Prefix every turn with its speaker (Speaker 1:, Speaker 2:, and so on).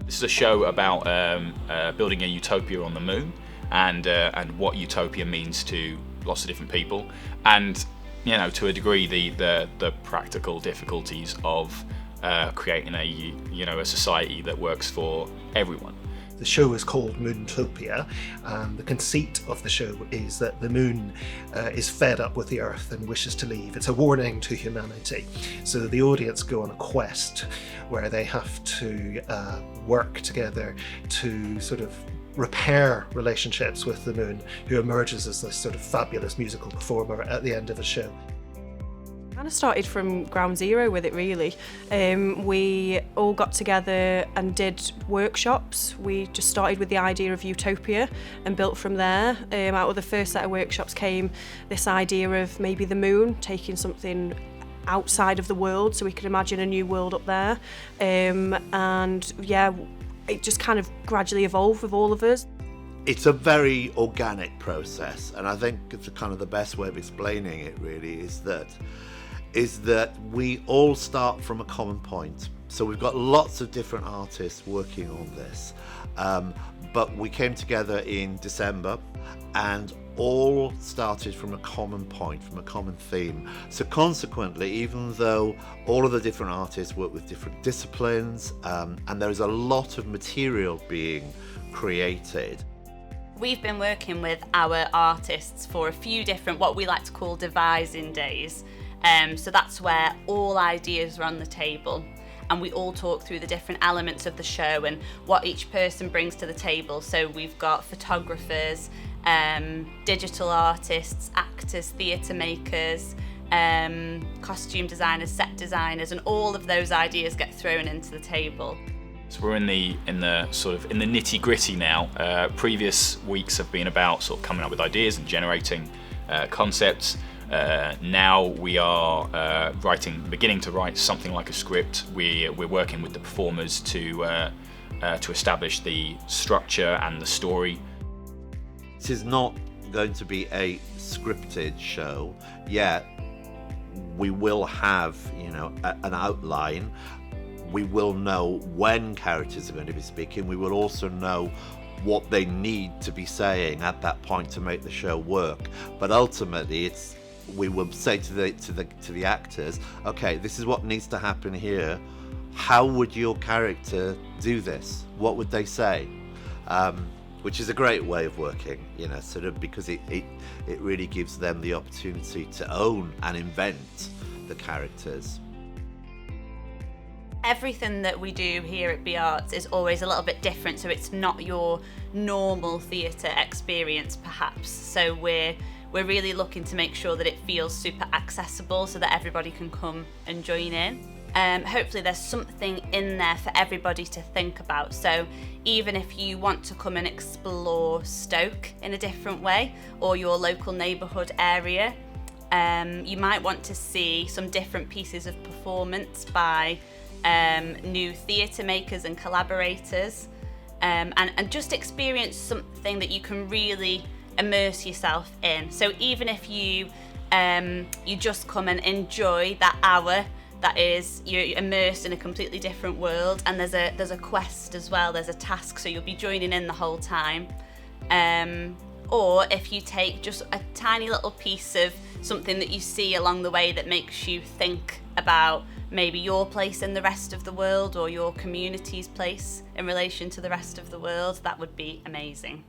Speaker 1: This is a show about building a utopia on the moon, and what utopia means to lots of different people, and to a degree the practical difficulties of creating a society that works for everyone.
Speaker 2: The show is called Moontopia, and the conceit of the show is that the moon is fed up with the Earth and wishes to leave. It's a warning to humanity. So the audience go on a quest where they have to work together to sort of repair relationships with the moon, who emerges as this sort of fabulous musical performer at the end of the show.
Speaker 3: Kind of started from ground zero with it, really. We all got together and did workshops. We just started with the idea of utopia and built from there. Out of the first set of workshops came this idea of maybe the moon, taking something outside of the world so we could imagine a new world up there. And yeah, it just kind of gradually evolved with all of us.
Speaker 4: It's a very organic process, and I think it's kind of the best way of explaining it really is that we all start from a common point. So we've got lots of different artists working on this, but we came together in December and all started from a common point, from a common theme. So consequently, even though all of the different artists work with different disciplines, and there is a lot of material being created,
Speaker 5: we've been working with our artists for a few different, what we like to call devising days. So that's where all ideas are on the table, and we all talk through the different elements of the show and what each person brings to the table. So we've got photographers, digital artists, actors, theatre makers, costume designers, set designers, and all of those ideas get thrown into the table.
Speaker 1: So we're in the nitty gritty now. Previous weeks have been about sort of coming up with ideas and generating concepts. Now we are beginning to write something like a script. We're working with the performers to establish the structure and the story.
Speaker 4: This is not going to be a scripted show yet. We will have, an outline. We will know when characters are going to be speaking. We will also know what they need to be saying at that point to make the show work. But ultimately, we will say to the actors, okay, this is what needs to happen here. How would your character do this? What would they say? Which is a great way of working, sort of, because it really gives them the opportunity to own and invent the characters.
Speaker 5: Everything that we do here at BArts is always a little bit different, so it's not your normal theatre experience perhaps. So we're really looking to make sure that it feels super accessible so that everybody can come and join in. Hopefully there's something in there for everybody to think about. So even if you want to come and explore Stoke in a different way, or your local neighbourhood area, you might want to see some different pieces of performance by new theatre makers and collaborators, and just experience something that you can really immerse yourself in. So even if you just come and enjoy that hour, that is, you're immersed in a completely different world, and there's a quest as well, there's a task, so you'll be joining in the whole time. Or if you take just a tiny little piece of something that you see along the way that makes you think about maybe your place in the rest of the world, or your community's place in relation to the rest of the world, that would be amazing.